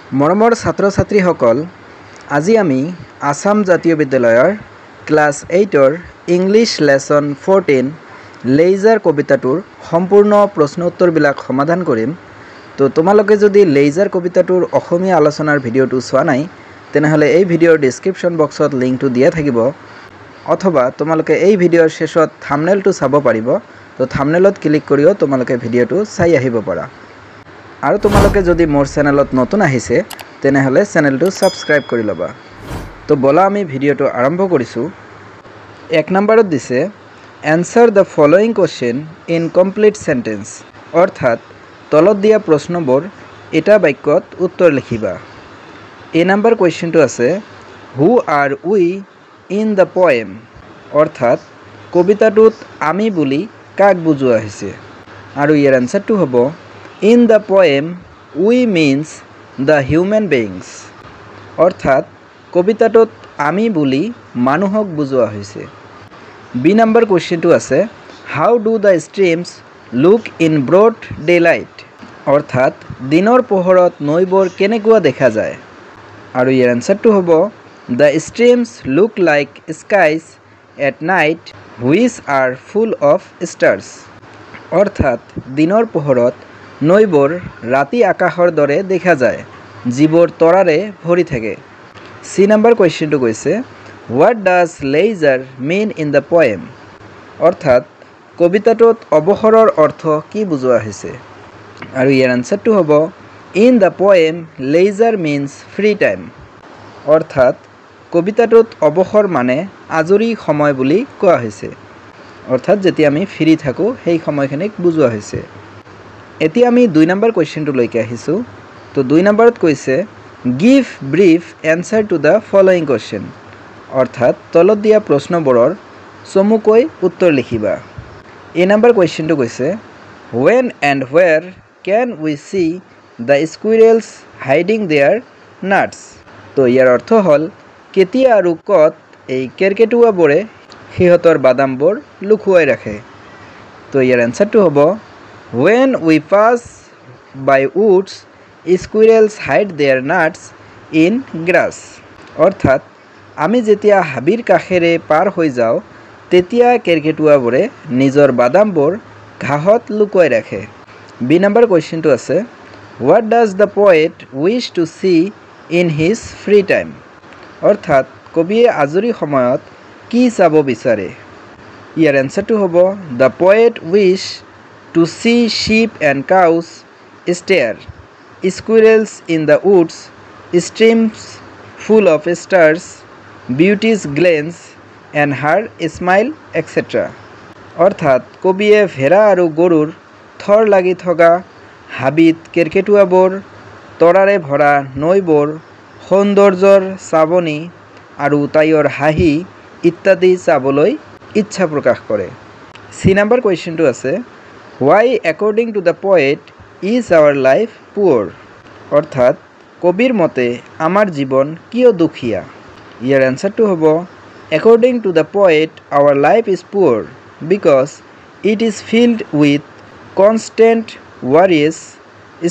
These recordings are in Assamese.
মৰমৰ ছাত্ৰ ছাত্ৰীসকল, আজি আমি আসাম জাতীয় বিদ্যালয়ৰ ক্লাছ 8ৰ ইংলিছ লেসন 14 লেইজাৰ কবিতাটোৰ সম্পূৰ্ণ প্ৰশ্ন উত্তৰবিলাক সমাধান কৰিম। তো তোমালোকে যদি লেইজাৰ কবিতাটোৰ অসমীয়া আলোচনাৰ ভিডিঅ'টো চোৱা নাই তেনেহ'লে এই ভিডিঅ'ৰ ডেছক্ৰিপশ্যন বক্সত লিংকটো দিয়া থাকিব, অথবা তোমালোকে এই ভিডিঅ'ৰ শেষত থাম্বনেইলটো চাব পাৰিব। তো থাম্বনেইলত ক্লিক কৰিও তোমালোকে ভিডিঅ'টো চাই আহিব পাৰা। আৰু তোমালোকে যদি মোৰ চেনেলত নতুন আহিছে তেনেহ'লে চেনেলটো ছাবস্ক্ৰাইব কৰি ল'বা। তো বলা আমি ভিডিঅ'টো আৰম্ভ কৰিছোঁ। 1 নম্বৰত দিছে answer the following question in complete sentence, অৰ্থাৎ তলত দিয়া প্ৰশ্নবোৰ এটা বাক্যত উত্তৰ লিখিবা। এ নম্বৰ কুৱেশ্যনটো আছে who are we in the poem, অৰ্থাৎ কবিতাটোত আমি বুলি কাক বুজোৱা হৈছে। আৰু ইয়াৰ এনসাৰটো হ'ব in the poem we means the human beings, অৰ্থাৎ কবিতাটোত আমি বুলি মানুহক বুজোৱা হৈছে। বি নম্বৰ কুৱেশ্যনটো আছে how do the streams look in broad daylight, অৰ্থাৎ দিনৰ পোহৰত নৈবোৰ কেনেকুৱা দেখা যায়। আৰু ইয়াৰ এনসাৰটো হ'ব the streams look like skies at night which are full of stars, অৰ্থাৎ দিনৰ পোহৰত নৈবোৰ ৰাতি আকাশৰ দৰে দেখা যায় যিবোৰ তৰাৰে ভৰি থাকে। চি নম্বৰ কুৱেশ্যনটো কৈছে what does ledger mean in the poem, অৰ্থাৎ কবিতাটোত অৱসৰৰ অৰ্থ কি বুজোৱা হৈছে। আৰু ইয়াৰ এনসাৰটো হ'ব in the poem ledger means free time, অৰ্থাৎ কবিতাটোত অৱসৰ মানে আজৰি সময় বুলি কোৱা হৈছে, অৰ্থাৎ যেতিয়া আমি ফ্ৰী থাকোঁ সেই সময়খিনিক বুজোৱা হৈছে। এতিয়া আমি 2 নম্বৰ কুৱেশ্যনটোলৈকে আহিছোঁ। তো 2 নম্বৰত কৈছে give brief answer to the following question, অৰ্থাৎ তলত দিয়া প্ৰশ্নবোৰৰ চমুকৈ উত্তৰ লিখিবা। এ নম্বৰ কুৱেশ্যনটো কৈছে when and where can we see the squirrels hiding their nuts, তো ইয়াৰ অৰ্থ হ'ল কেতিয়া আৰু ক'ত এই কেৰ্কেটুৱাবোৰে সিহঁতৰ বাদামবোৰ লুকুৱাই ৰাখে। তো ইয়াৰ এনসাৰটো হ'ব when we pass by woods squirrels hide their nuts in grass, অৰ্থাৎ আমি যেতিয়া হাবিৰ কাষেৰে পাৰ হৈ যাওঁ তেতিয়া কেৰ্কেটুৱাবোৰে নিজৰ বাদামবোৰ ঘাঁহত লুকুৱাই ৰাখে। বি নম্বৰ কুৱেশ্যনটো আছে what does the poet wish to see in his free time, অৰ্থাৎ কবিয়ে আজৰি সময়ত কি চাব বিচাৰে। ইয়াৰ এনসাৰটো হ'ব the poet wish to see sheep and cows stare squirrels in the woods streams full of stars beauty's glance and her smile etcetera, অৰ্থাৎ কবিয়ে ভেড়া আৰু গৰুৰ থৰ লাগি থকা হাবিত কেৰ্কেটুৱাবোৰ, তৰাৰে ভৰা নৈবোৰ, সৌন্দৰ্যৰ চাৱনি আৰু তাইৰ হাঁহি ইত্যাদি চাবলৈ ইচ্ছা প্ৰকাশ কৰে। চি নম্বৰ কুৱেশ্যনটো আছে why according to the poet is our life poor, অৰ্থাৎ কবিৰ মতে আমাৰ জীৱন কিয় দুখীয়া। ইয়াৰ এনসাৰটো হ'ব according to the poet our life is poor because it is filled with constant worries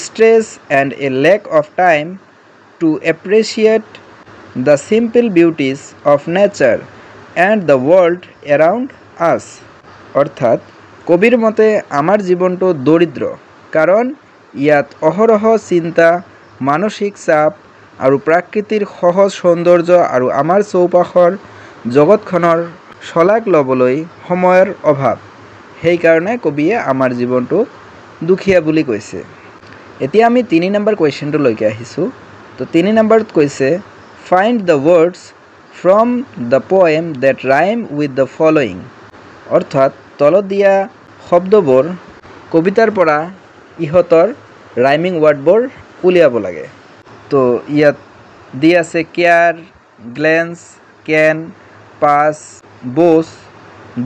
stress and a lack of time to appreciate the simple beauties of nature and the world around us, অৰ্থাৎ কবিৰ মতে আমাৰ জীৱনটো দৰিদ্ৰ কাৰণ ইয়াত অহৰহ চিন্তা, মানসিক চাপ আৰু প্ৰাকৃতিৰ সহজ সৌন্দৰ্য আৰু আমাৰ চৌপাশৰ জগতখনৰ শলাগ ল'বলৈ সময়ৰ অভাৱ, সেইকাৰণে কবিয়ে আমাৰ জীৱনটো দুখীয়া বুলি কৈছে। এতিয়া আমি 3 নম্বৰ কুৱেশ্যনটোলৈকে আহিছোঁ। তো 3 নম্বৰত কৈছে find the words from the poem that rhyme with the following, অৰ্থাৎ তলত দিয়া শব্দবোৰ কবিতাৰ পৰা ইহঁতৰ ৰাইমিং ৱাৰ্ডবোৰ উলিয়াব লাগে। তো ইয়াত দি আছে কেয়াৰ, গ্লেন্স, কেন, পাছ, বোছ,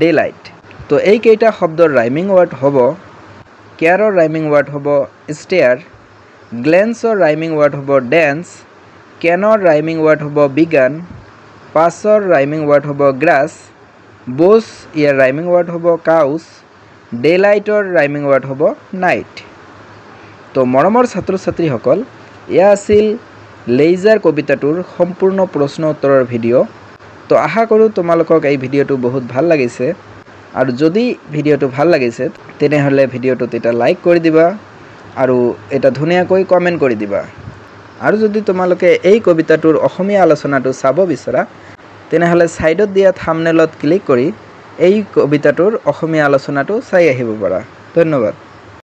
ডে লাইট। তো এইকেইটা শব্দৰ ৰাইমিং ৱাৰ্ড হ'ব কেয়াৰৰ ৰাইমিং ৱাৰ্ড হ'ব ষ্টেয়াৰ, গ্লেন্সৰ ৰাইমিং ৱাৰ্ড হ'ব ডেন্স, কেনৰ ৰাইমিং ৱাৰ্ড হ'ব বিগান, পাছৰ ৰাইমিং ৱাৰ্ড হ'ব গ্ৰাছ, বোছ ইয়াৰ ৰাইমিং ৱাৰ্ড হ'ব কাউচ, ডে লাইটৰ ৰাইমিং ৱাৰ্ড হ'ব নাইট। তো মৰমৰ ছাত্ৰ ছাত্ৰীসকল, এয়া আছিল লেইজাৰ কবিতাটোৰ সম্পূৰ্ণ প্ৰশ্ন উত্তৰৰ ভিডিঅ'। তো আশা কৰোঁ তোমালোকক এই ভিডিঅ'টো বহুত ভাল লাগিছে আৰু যদি ভিডিঅ'টো ভাল লাগিছে তেনেহ'লে ভিডিঅ'টোত এটা লাইক কৰি দিবা আৰু এটা ধুনীয়াকৈ কমেণ্ট কৰি দিবা। আৰু যদি তোমালোকে এই কবিতাটোৰ অসমীয়া আলোচনাটো চাব বিচৰা তেনেহ'লে ছাইডত দিয়া থাম্বনেইলত ক্লিক কৰি এই কবিতাটোৰ অসমীয়া আলোচনাটো চাই আহিব পাৰা। ধন্যবাদ।